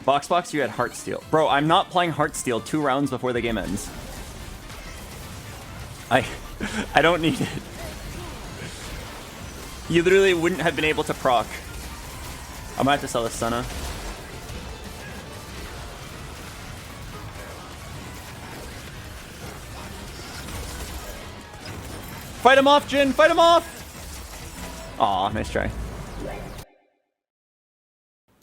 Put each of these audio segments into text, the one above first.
BoxBox, you had Heartsteel. Bro, I'm not playing Heartsteel 2 rounds before the game ends. I don't need it. You literally wouldn't have been able to proc. I might have to sell this Senna. Fight him off, Jin! Fight him off! Aw, nice try.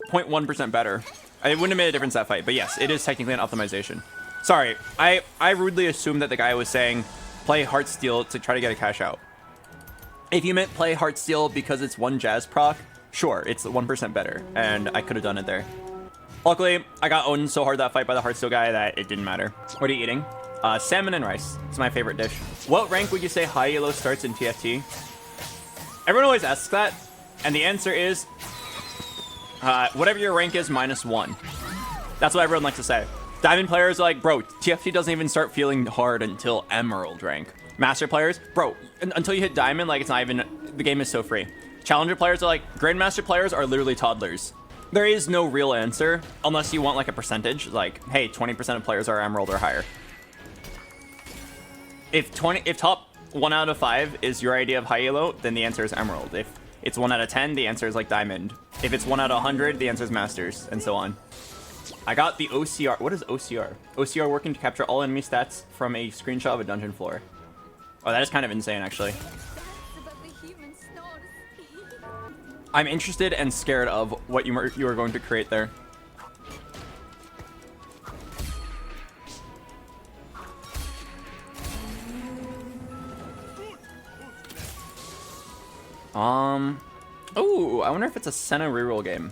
0.1% better. It wouldn't have made a difference that fight, but yes, it is technically an optimization. Sorry, I rudely assumed that the guy was saying play Heartsteel to try to get a cash out. If you meant play Heartsteel because it's 1 Jazz proc, sure, it's 1% better, and I could have done it there. Luckily, I got owned so hard that fight by the Heartsteel guy that it didn't matter. What are you eating? Salmon and rice. It's my favorite dish. What rank would you say high elo starts in TFT? Everyone always asks that, and the answer is whatever your rank is -1. That's what everyone likes to say. Diamond players are like, bro, TFT doesn't even start feeling hard until Emerald rank. Master players, bro, until you hit Diamond, like it's not even, the game is so free. Challenger players are like, Grandmaster players are literally toddlers. There is no real answer unless you want like a percentage, like, hey, 20% of players are Emerald or higher. If top 1 out of 5 is your idea of high elo, then the answer is Emerald. If it's 1 out of 10, the answer is like Diamond. If it's 1 out of 100, the answer is Masters, and so on. I got the OCR. What is OCR? OCR working to capture all enemy stats from a screenshot of a dungeon floor. Oh, that is kind of insane, actually. I'm interested and scared of what you are going to create there. Oh, I wonder if it's a Senna reroll game.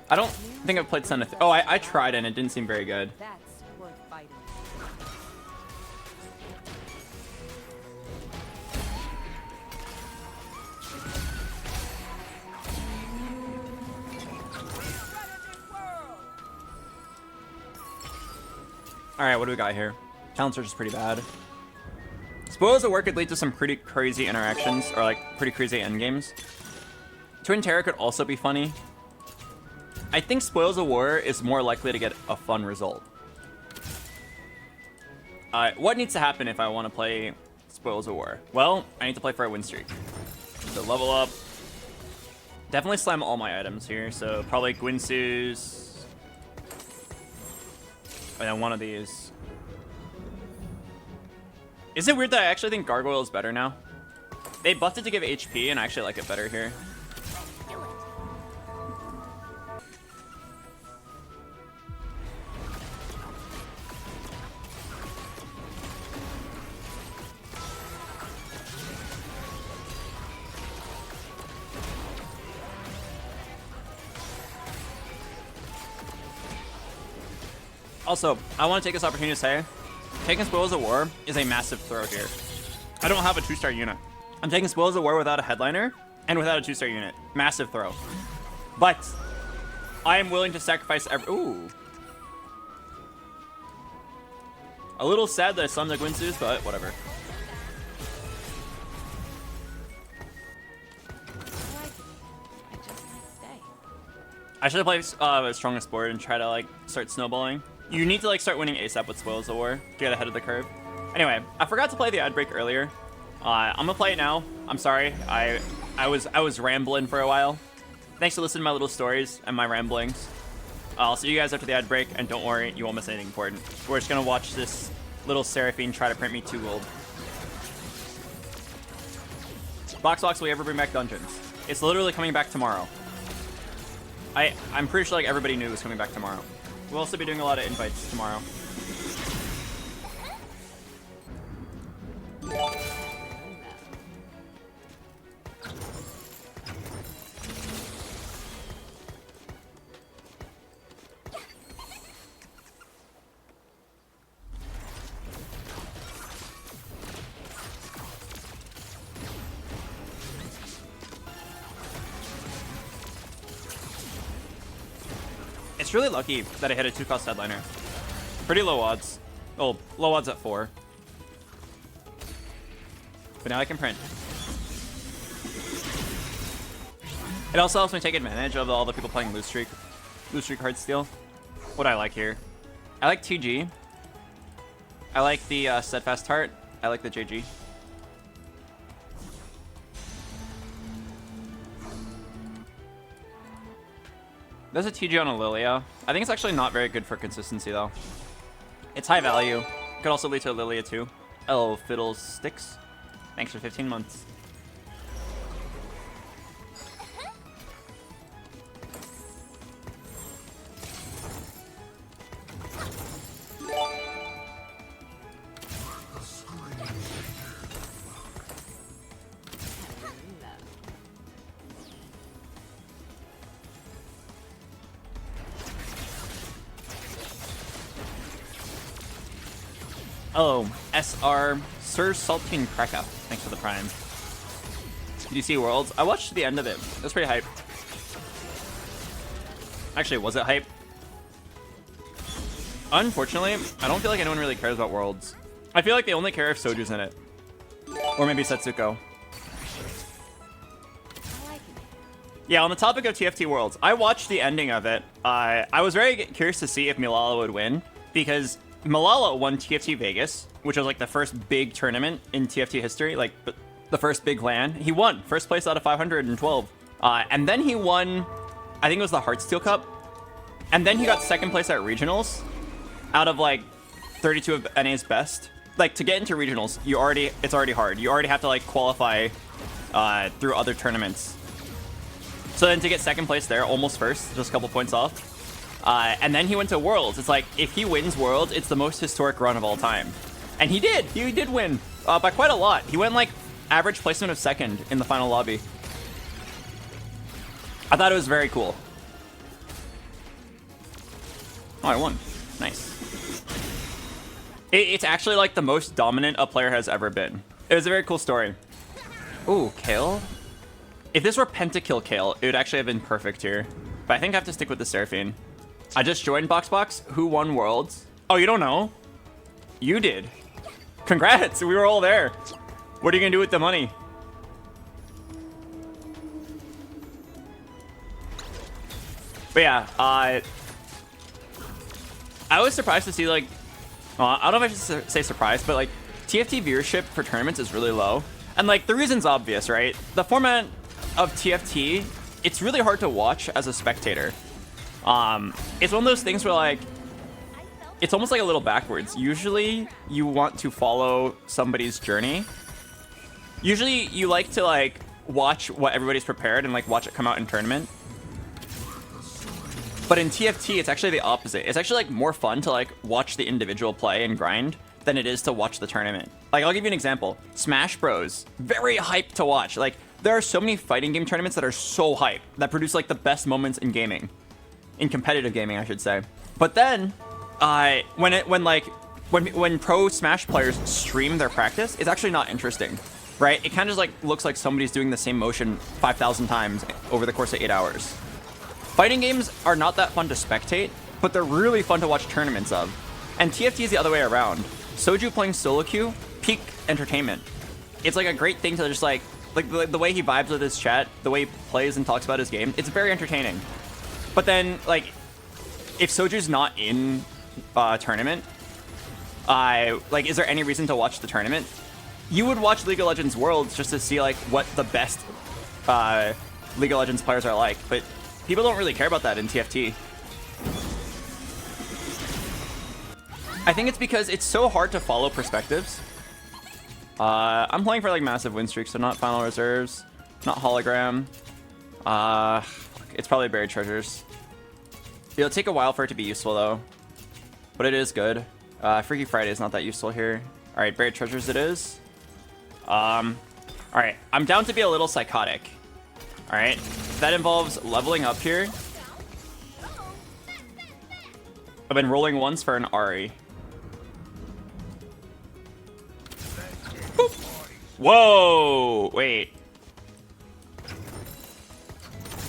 I don't think I've played Senna. Oh, I tried and it didn't seem very good. That's worth fighting. All right, what do we got here? Talent search is pretty bad. Spoils of War could lead to some pretty crazy interactions, or like pretty crazy endgames. Twin Terror could also be funny. I think Spoils of War is more likely to get a fun result. What needs to happen if I want to play Spoils of War? Well, I need to play for a win streak. So level up. Definitely slam all my items here, so probably Gwinsu's. And then one of these. Is it weird that I actually think Gargoyle is better now? They buffed it to give HP, and I actually like it better here. Also, I want to take this opportunity to say, taking Spoils of War is a massive throw here. I don't have a 2-star unit. I'm taking Spoils of War without a headliner and without a 2-star unit. Massive throw. But I am willing to sacrifice every... Ooh. A little sad that I slammed the Gwinsu's, but whatever. I should have played Strongest Board and try to like start snowballing. You need to like start winning ASAP with Spoils of War to get ahead of the curve. Anyway, I forgot to play the ad break earlier. I'm gonna play it now. I'm sorry. I was rambling for a while. Thanks for listening to my little stories and my ramblings. I'll see you guys after the ad break, and don't worry, you won't miss anything important. We're just gonna watch this little Seraphine try to print me 2 gold. BoxBox, will you ever bring back dungeons? It's literally coming back tomorrow. I'm pretty sure like everybody knew it was coming back tomorrow. We'll also be doing a lot of invites tomorrow. It's really lucky that I hit a 2-cost headliner. Pretty low odds. Oh, low odds at 4. But now I can print. It also helps me take advantage of all the people playing loose streak Heartsteel. What do I like here? I like TG. I like the Steadfast Heart. I like the JG. There's a TG on a Lilia. I think it's actually not very good for consistency though. It's high value. Could also lead to a Lilia too. Oh, Fiddlesticks. Thanks for 15 months. Oh, SR Sir Saltine Cracker. Thanks for the prime. Did you see Worlds? I watched the end of it. It was pretty hype. Actually, was it hype? Unfortunately, I don't feel like anyone really cares about Worlds. I feel like they only care if Soju's in it. Or maybe Setsuko. Yeah, on the topic of TFT Worlds, I watched the ending of it. I was very curious to see if Malala would win, because Malala won TFT Vegas, which was like the first big tournament in TFT history, like the first big LAN. He won first place out of 512. And then he won, I think it was the Heartsteel Cup. And then he got second place at regionals out of like 32 of NA's best. Like to get into regionals, it's already hard. You already have to like qualify through other tournaments. So then to get second place there, almost first, just a couple points off. And then he went to Worlds. It's like, if he wins Worlds, it's the most historic run of all time. And he did. He did win by quite a lot. He went like average placement of second in the final lobby. I thought it was very cool. Oh, I won. Nice. It's actually like the most dominant a player has ever been. It was a very cool story. Ooh, Kale? If this were Pentakill Kale, it would actually have been perfect here. But I think I have to stick with the Seraphine. I just joined BoxBox. Who won Worlds? Oh, you don't know? You did. Congrats, we were all there. What are you gonna do with the money? But yeah, I was surprised to see like, I don't know if I should say surprised, but like TFT viewership for tournaments is really low. And like the reason's obvious, right? The format of TFT, it's really hard to watch as a spectator. It's one of those things where like, it's almost like a little backwards. Usually you want to follow somebody's journey. Usually you like to like watch what everybody's prepared and like watch it come out in tournament. But in TFT, it's actually the opposite. It's actually like more fun to like watch the individual play and grind than it is to watch the tournament. Like I'll give you an example. Smash Bros, very hyped to watch. Like there are so many fighting game tournaments that are so hyped that produce like the best moments in gaming. In competitive gaming, I should say. But then, when pro Smash players stream their practice, it's actually not interesting, right? It kind of just like looks like somebody's doing the same motion 5,000 times over the course of 8 hours. Fighting games are not that fun to spectate, but they're really fun to watch tournaments of. And TFT is the other way around. Soju playing solo queue, peak entertainment. It's like a great thing to just like the way he vibes with his chat, the way he plays and talks about his game. It's very entertaining. But then, like, if Soju's not in a tournament, like, is there any reason to watch the tournament? You would watch League of Legends Worlds just to see, like, what the best League of Legends players are like. But people don't really care about that in TFT. I think it's because it's so hard to follow perspectives. I'm playing for, like, massive win streaks, so not final reserves, not hologram. It's probably buried treasures. It'll take a while for it to be useful though, but it is good. Freaky Friday is not that useful here. All right, buried treasures it is. All right, I'm down to be a little psychotic. All right, that involves leveling up here. I've been rolling once for an Ahri. Boop. Whoa, wait.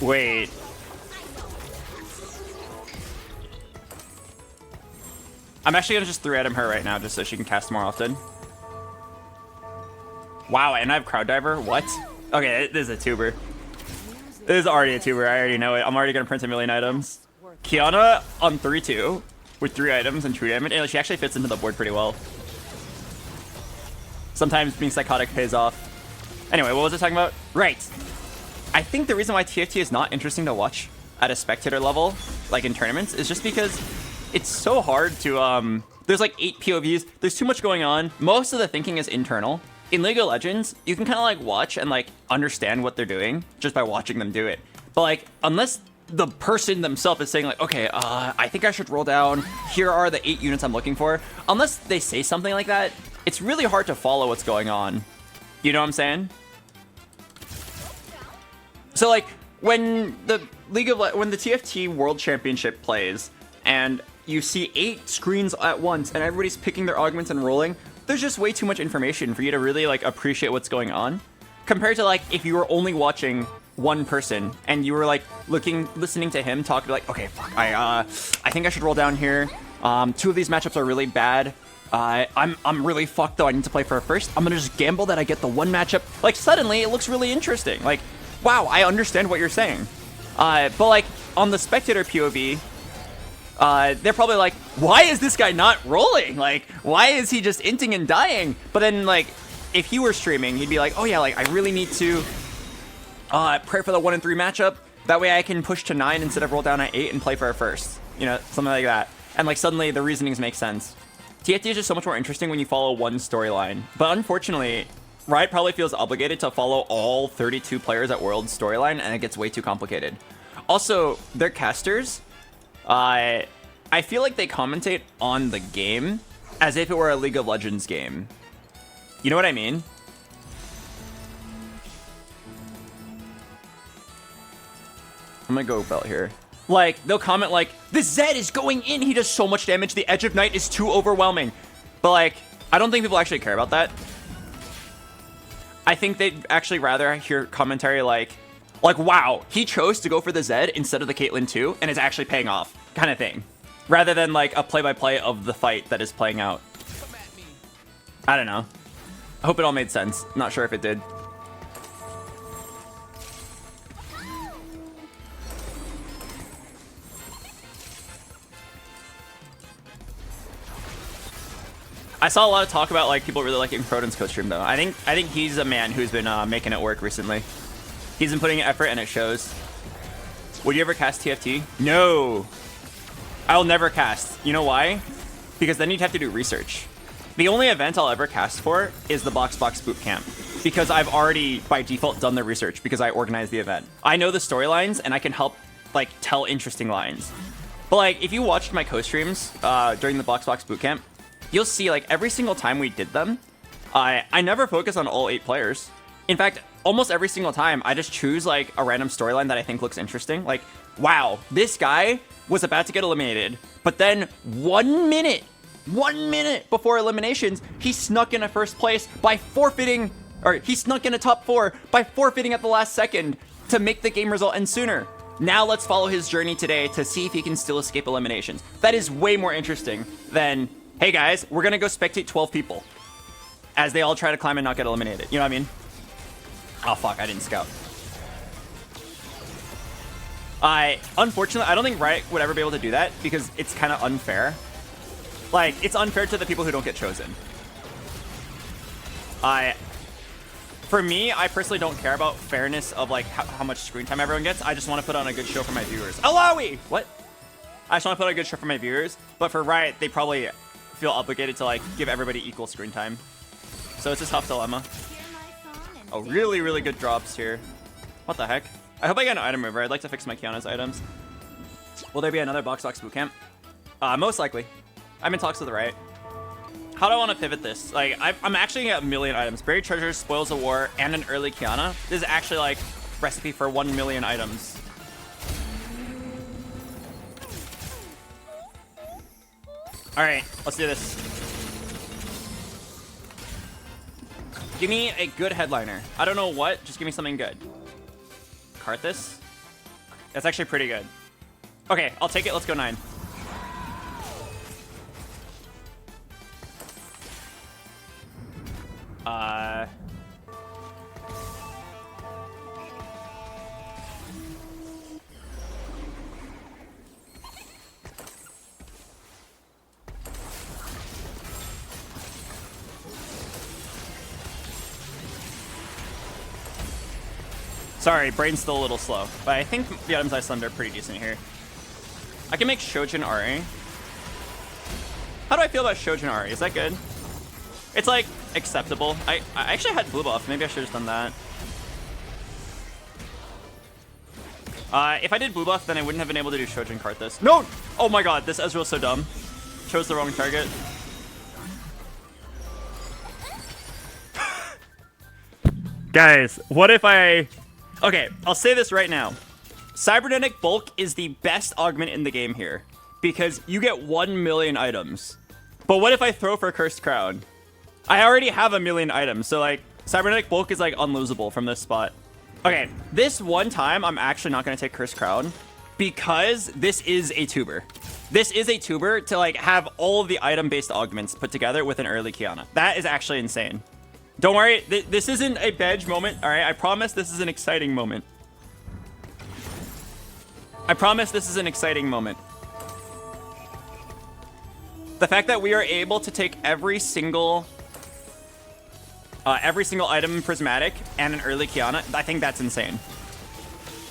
Wait. I'm actually gonna just 3-item her right now just so she can cast more often. Wow, and I have Crowd Diver? What? Okay, this is a tuber. This is already a tuber, I already know it. I'm already gonna print a million items. Kiana on 3-2 with 3 items and true damage. And she actually fits into the board pretty well. Sometimes being psychotic pays off. Anyway, what was I talking about? Right. I think the reason why TFT is not interesting to watch at a spectator level, like in tournaments, is just because it's so hard to, there's like 8 POVs. There's too much going on. Most of the thinking is internal. In League of Legends, you can kind of like watch and like understand what they're doing just by watching them do it. But like, unless the person themselves is saying like, okay, I think I should roll down. Here are the 8 units I'm looking for. Unless they say something like that, it's really hard to follow what's going on. You know what I'm saying? So like, when the TFT World Championship plays and you see 8 screens at once and everybody's picking their augments and rolling, there's just way too much information for you to really like appreciate what's going on. Compared to like if you were only watching one person and you were like listening to him talk, like, okay, fuck, I think I should roll down here. 2 of these matchups are really bad. I'm really fucked though. I need to play for a first. I'm gonna just gamble that I get the one matchup. Like suddenly it looks really interesting. Like, wow, I understand what you're saying. But like on the spectator POV, they're probably like, why is this guy not rolling? Like, why is he just inting and dying? But then like, if he were streaming, he'd be like, oh yeah, like I really need to pray for the 1 and 3 matchup. That way I can push to 9 instead of roll down at 8 and play for a first. You know, something like that. And like suddenly the reasonings make sense. TFT is just so much more interesting when you follow one storyline. But unfortunately, Riot probably feels obligated to follow all 32 players at World's storyline, and it gets way too complicated. Also, their casters, I feel like they commentate on the game as if it were a League of Legends game. You know what I mean? I'm gonna go belt here. Like, they'll comment like, the Zed is going in, he does so much damage, the Edge of Night is too overwhelming. But like, I don't think people actually care about that. I think they'd actually rather hear commentary like, wow, he chose to go for the Zed instead of the Caitlyn 2, and it's actually paying off, kind of thing. Rather than like a play-by-play of the fight that is playing out. I don't know. I hope it all made sense. Not sure if it did. I saw a lot of talk about like people really liking Proton's co-stream though. I think he's a man who's been making it work recently. He's been putting in effort and it shows. Would you ever cast TFT? No. I'll never cast. You know why? Because then you'd have to do research. The only event I'll ever cast for is the BoxBox Bootcamp. Because I've already, by default, done the research because I organized the event. I know the storylines and I can help like tell interesting lines. But like, if you watched my co-streams during the BoxBox Bootcamp, you'll see like every single time we did them, I never focus on all 8 players. In fact, almost every single time, I just choose like a random storyline that I think looks interesting. Like, wow, this guy was about to get eliminated, but then 1 minute before eliminations, he snuck in a first place by forfeiting, or he snuck in a top 4 by forfeiting at the last second to make the game result end sooner. Now let's follow his journey today to see if he can still escape eliminations. That is way more interesting than, hey guys, we're gonna go spectate 12 people as they all try to climb and not get eliminated. You know what I mean? Oh fuck, I didn't scout. Unfortunately, I don't think Riot would ever be able to do that because it's kind of unfair. Like, it's unfair to the people who don't get chosen. For me, I personally don't care about fairness of like how much screen time everyone gets. I just want to put on a good show for my viewers. Alawi! What? I just want to put on a good show for my viewers. But for Riot, they probably feel obligated to like give everybody equal screen time. So it's a tough dilemma. Oh, really, really good drops here. What the heck? I hope I get an item mover. I'd like to fix my Kiana's items. Will there be another BoxBox bootcamp? Most likely. I'm in talks with the Riot. How do I want to pivot this? Like, I'm actually gonna get 1 million items. Buried treasures, spoils of war, and an early Kiana. This is actually like recipe for 1 million items. All right, let's do this. Give me a good headliner. I don't know what, just give me something good. Kart this? That's actually pretty good. Okay, I'll take it. Let's go 9. Sorry, brain's still a little slow. But I think the items I summoned are pretty decent here. I can make Shojin Ahri. How do I feel about Shojin Ahri? Is that good? It's like acceptable. I actually had blue buff. Maybe I should have done that. If I did blue buff, then I wouldn't have been able to do Shojin Kart this. No! Oh my god, this Ezreal's so dumb. Chose the wrong target. Guys, what if I... Okay, I'll say this right now. Cybernetic Bulk is the best augment in the game here, because you get 1 million items. But what if I throw for Cursed Crown? I already have 1 million items, so like, Cybernetic Bulk is like unlosable from this spot. Okay, this one time, I'm actually not going to take Cursed Crown, because this is a tuber. This is a tuber to like have all of the item-based augments put together with an early Kiana. That is actually insane. Don't worry, this isn't a badge moment, all right? I promise this is an exciting moment. I promise this is an exciting moment. The fact that we are able to take every single item in Prismatic and an early Kiana, I think that's insane.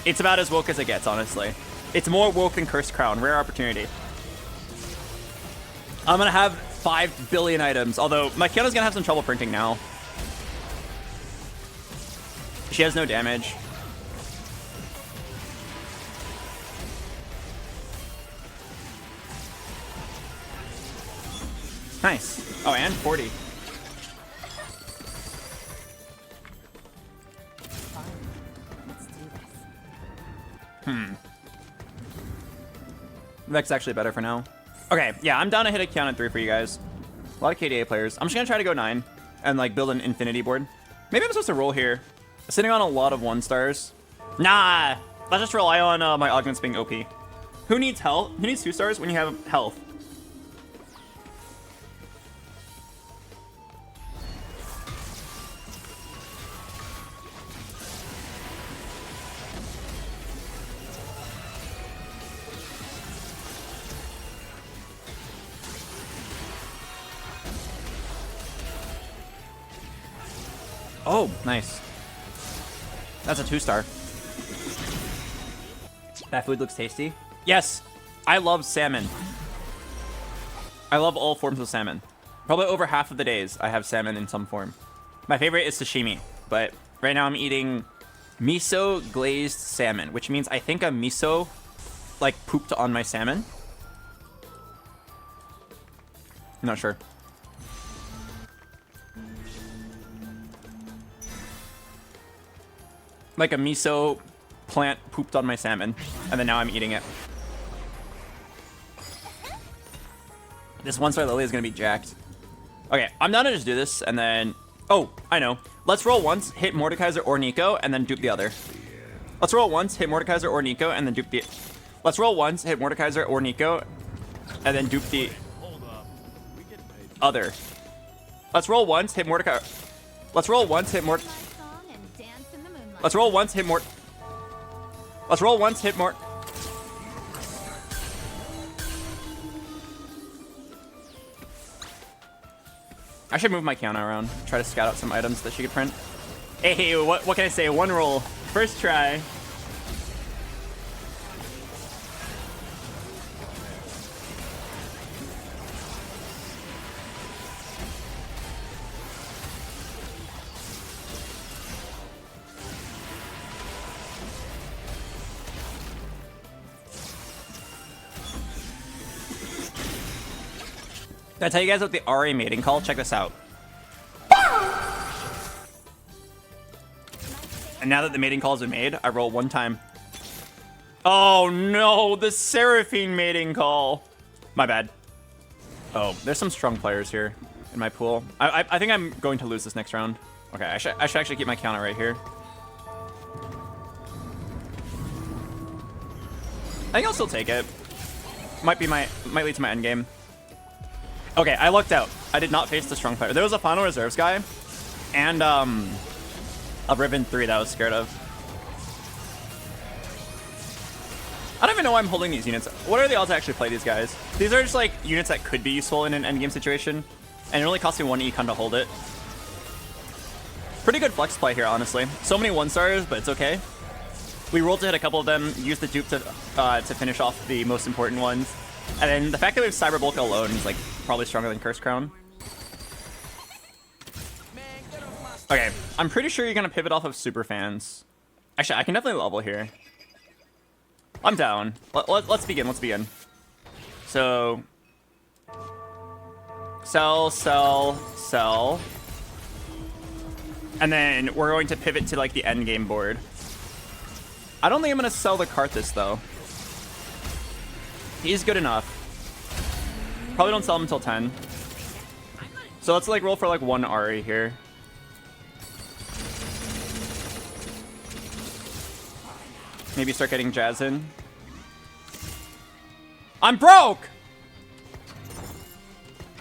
It's about as woke as it gets, honestly. It's more woke than Cursed Crown. Rare opportunity. I'm gonna have 5 billion items, although my Kiana's gonna have some trouble printing now. She has no damage. Nice. Oh, and 40. Vex's actually better for now. Okay, yeah, I'm down to hit a Kiana 3 for you guys. A lot of KDA players. I'm just gonna try to go 9 and like build an infinity board. Maybe I'm supposed to roll here. Sitting on a lot of 1-stars. Nah, let's just rely on my augments being OP. Who needs health? Who needs 2 stars when you have health? Oh, nice. That's a 2-star. That food looks tasty. Yes, I love salmon. I love all forms of salmon. Probably over half of the days I have salmon in some form. My favorite is sashimi, but right now I'm eating miso glazed salmon, which means I think a miso like pooped on my salmon. I'm not sure. Like a miso plant pooped on my salmon, and then now I'm eating it. This 1-star Lily is gonna be jacked. Okay, I'm down to just do this, and then... Oh, I know. Let's roll once, hit Mordekaiser or Nico, and then dupe the other. Let's roll once, hit Mordekaiser or Nico, and then dupe the... Let's roll once, hit Mordekaiser or Nico, and then dupe the... other. Let's roll once, hit Mordekaiser... Let's roll once, hit Mord... Let's roll once, hit Mord... Let's roll once, hit Mord... I should move my Kiana around, try to scout out some items that she could print. Hey, what can I say? 1 roll. First try. Did I tell you guys about the Ahri mating call? Check this out. And now that the mating call has been made, I roll 1 time. Oh no, the Seraphine mating call. My bad. Oh, there's some strong players here in my pool. I think I'm going to lose this next round. Okay, I should actually keep my counter right here. I think I'll still take it. Might lead to my end game. Okay, I lucked out. I did not face the strong player. There was a final reserves guy and a Ribbon 3 that I was scared of. I don't even know why I'm holding these units. What are the odds I actually play these guys? These are just like units that could be useful in an endgame situation, and it only costs me 1 econ to hold it. Pretty good flex play here, honestly. So many 1-stars, but it's okay. We rolled to hit a couple of them, used the dupe to finish off the most important ones. And then the fact that we have Cyber Bulk alone is like probably stronger than Curse Crown. Okay, I'm pretty sure you're gonna pivot off of Super Fans. Actually, I can definitely level here. I'm down. Let's begin. Let's begin. So, sell, sell, sell, and then we're going to pivot to like the end game board. I don't think I'm gonna sell the Kart this though. He's good enough. Probably don't sell him until 10. So let's like roll for like 1 Ahri here. Maybe start getting Jazz in. I'm broke!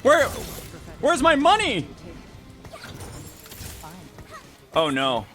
Where's my money? Oh no.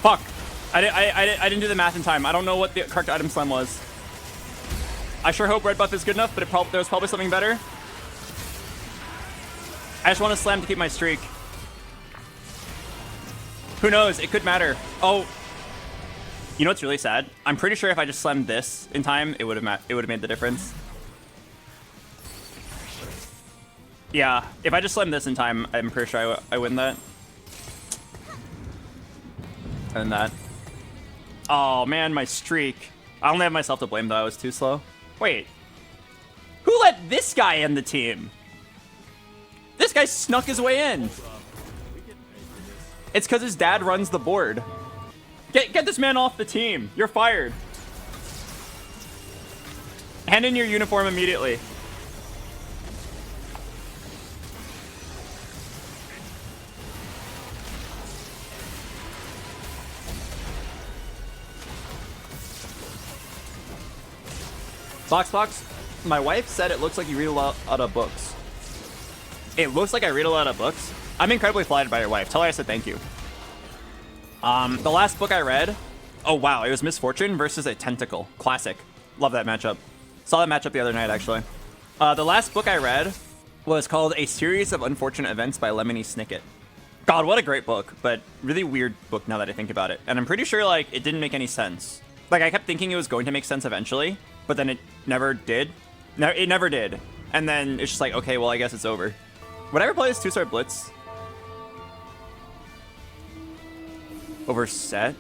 Fuck. I didn't do the math in time. I don't know what the correct item slam was. I sure hope red buff is good enough, but there was probably something better. I just want to slam to keep my streak. Who knows? It could matter. Oh. You know what's really sad? I'm pretty sure if I just slammed this in time, it would have made the difference. Yeah, if I just slammed this in time, I'm pretty sure I win that. And that. Oh man, my streak. I only have myself to blame though. I was too slow. Wait. Who let this guy in the team? This guy snuck his way in. It's because his dad runs the board. Get this man off the team. You're fired. Hand in your uniform immediately. BoxBox, my wife said it looks like you read a lot of books. It looks like I read a lot of books. I'm incredibly flattered by your wife. Tell her I said thank you. The last book I read, oh wow, it was Misfortune versus a Tentacle. Classic. Love that matchup. Saw that matchup the other night, actually. The last book I read was called A Series of Unfortunate Events by Lemony Snicket. God, what a great book, but really weird book now that I think about it. And I'm pretty sure, like, it didn't make any sense. Like, I kept thinking it was going to make sense eventually, but then it never did. No, it never did. And then it's just like, okay, well, I guess it's over. Would I ever play this 2-star Blitz? Over set?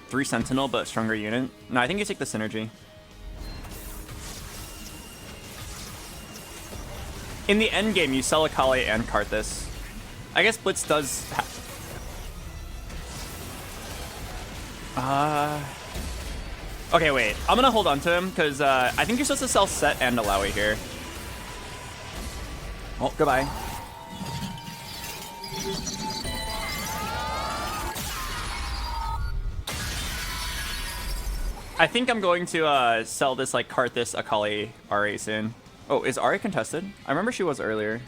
3 Sentinel, but stronger unit? No, I think you take the synergy. In the end game, you sell Akali and Kart this. I guess Blitz does... Okay, wait. I'm gonna hold on to him, because I think you're supposed to sell Set and Alawi here. Oh, goodbye. I think I'm going to sell this, like, Kart this Akali Ahri soon. Oh, is Ahri contested? I remember she was earlier.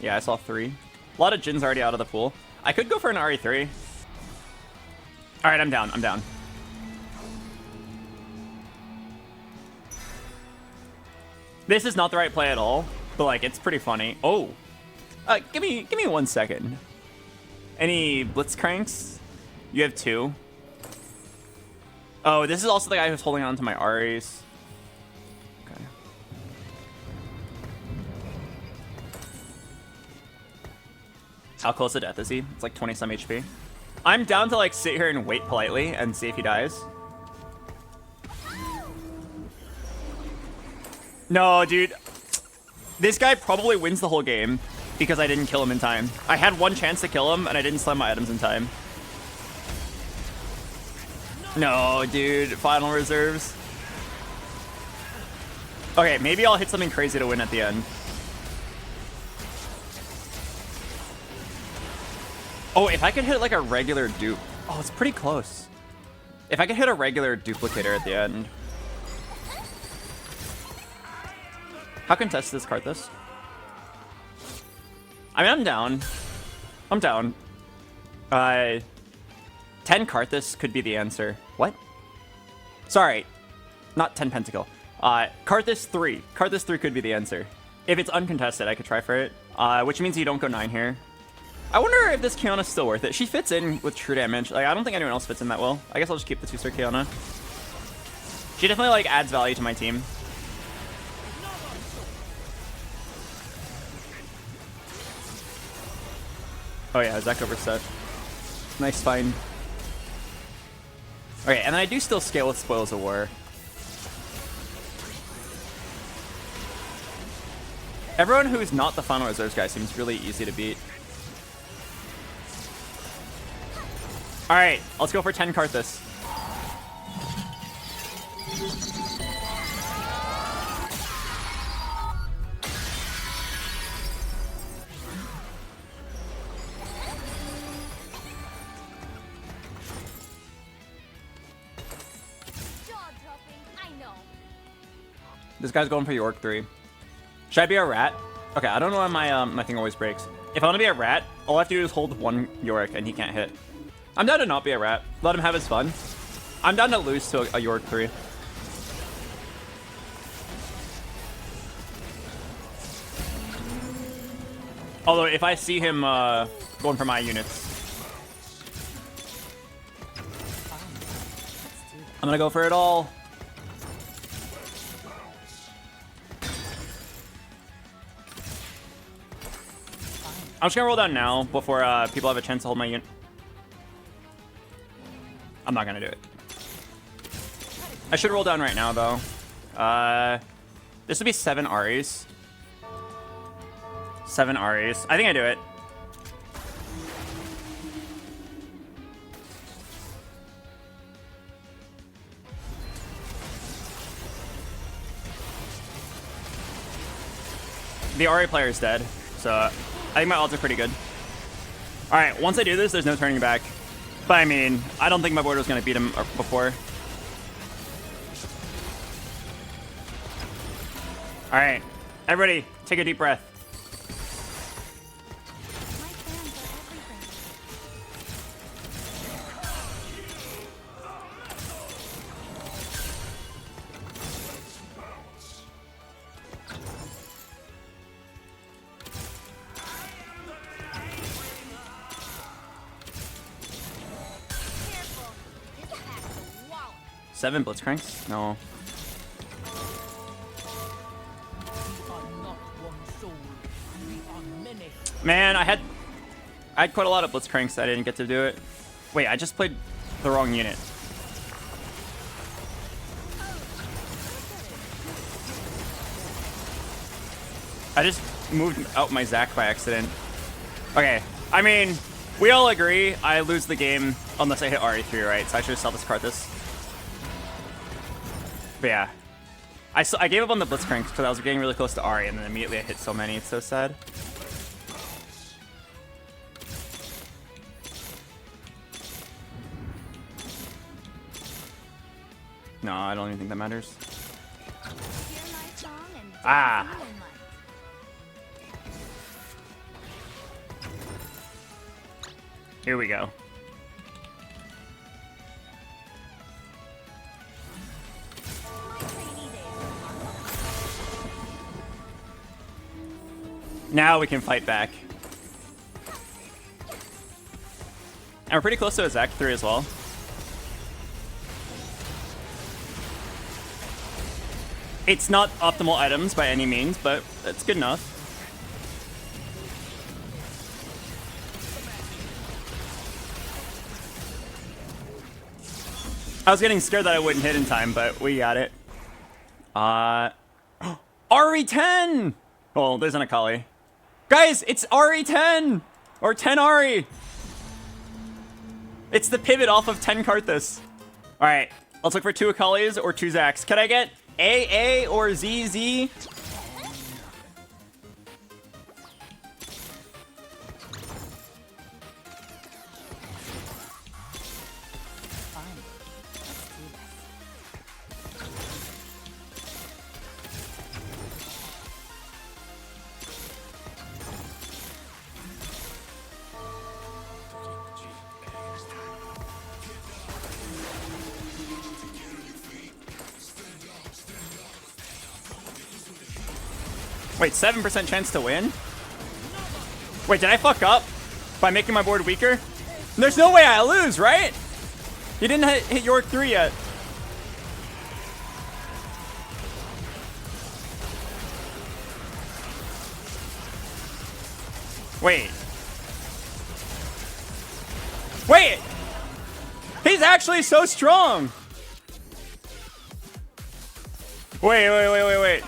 Yeah, I saw 3. A lot of Jin's already out of the pool. I could go for an Ahri 3. Alright, I'm down. I'm down. This is not the right play at all, but like it's pretty funny. Oh, give me 1 second. Any Blitzcranks? You have 2. Oh, this is also the guy who's holding on to my Ahris. Okay. How close to death is he? It's like 20 some HP. I'm down to like sit here and wait politely and see if he dies. No, dude. This guy probably wins the whole game because I didn't kill him in time. I had 1 chance to kill him and I didn't slam my items in time. No, dude. Final reserves. Okay, maybe I'll hit something crazy to win at the end. Oh, if I could hit like a regular dupe. Oh, it's pretty close. If I could hit a regular duplicator at the end. How contested is Kart this? I mean, I'm down. I'm down. 10 Kart this could be the answer. What? Sorry. Not 10 Pentakill. Kart this 3. Kart this 3 could be the answer. If it's uncontested, I could try for it. Which means you don't go 9 here. I wonder if this Kiana's still worth it. She fits in with true damage. Like, I don't think anyone else fits in that well. I guess I'll just keep the 2-star Kiana. She definitely, like, adds value to my team. Oh yeah, Zach overset. Nice find. Okay, and then I do still scale with Spoils of War. Everyone who's not the Final Reserves guy seems really easy to beat. Alright, let's go for 10 Kart this. This guy's going for York 3. Should I be a rat? Okay, I don't know why my thing always breaks. If I want to be a rat, all I have to do is hold one Yorick and he can't hit. I'm down to not be a rat. Let him have his fun. I'm down to lose to a York 3. Although, if I see him going for my units, I'm gonna go for it all. I'm just gonna roll down now before people have a chance to hold my unit. I'm not gonna do it. I should roll down right now, though. This would be 7 Ahris. 7 Ahris. I think I do it. The Ahri player is dead, so I think my ults are pretty good. All right, once I do this, there's no turning back. But I mean, I don't think my board was going to beat him before. All right, everybody, take a deep breath. Seven Blitzcranks? No. Man, I had quite a lot of Blitzcranks. I didn't get to do it. Wait, I just played the wrong unit. I just moved out my Zac by accident. Okay, I mean, we all agree I lose the game unless I hit RE3, right? So I should have self this card this. But yeah, I gave up on the Blitzcrank because I was getting really close to Ahri, and then immediately I hit so many. It's so sad. No, I don't even think that matters. Ah. Here we go. Now we can fight back. And we're pretty close to a Zac 3 as well. It's not optimal items by any means, but it's good enough. I was getting scared that I wouldn't hit in time, but we got it. RE10! Oh, there's an Akali. Guys, it's RE10! Or 10 Ahri! It's the pivot off of 10 Karthus. Alright, let's look for 2 Akalis or 2 Zacs. Can I get AA or ZZ? Wait, 7% chance to win? Wait, did I fuck up by making my board weaker? There's no way I lose, right? He didn't hit York 3 yet. Wait. Wait! He's actually so strong! Wait.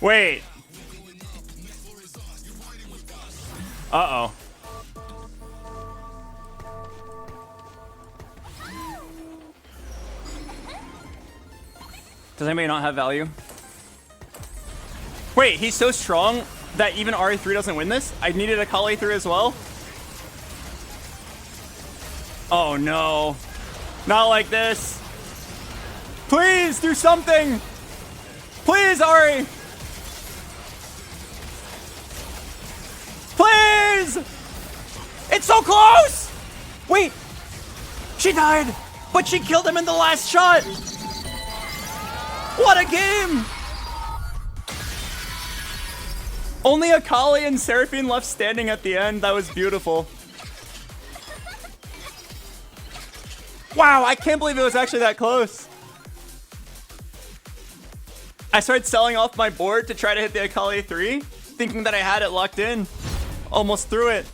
Wait. Uh-oh. Does anybody not have value? Wait, he's so strong that even RE3 doesn't win this? I needed a Kali 3 as well? Oh no. Not like this. Please do something! Please, Ahri! Please! It's so close! Wait! She died! But she killed him in the last shot! What a game! Only Akali and Seraphine left standing at the end. That was beautiful. Wow, I can't believe it was actually that close. I started selling off my board to try to hit the Akali 3, thinking that I had it locked in. Almost threw it.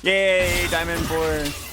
Yay, Diamond 4.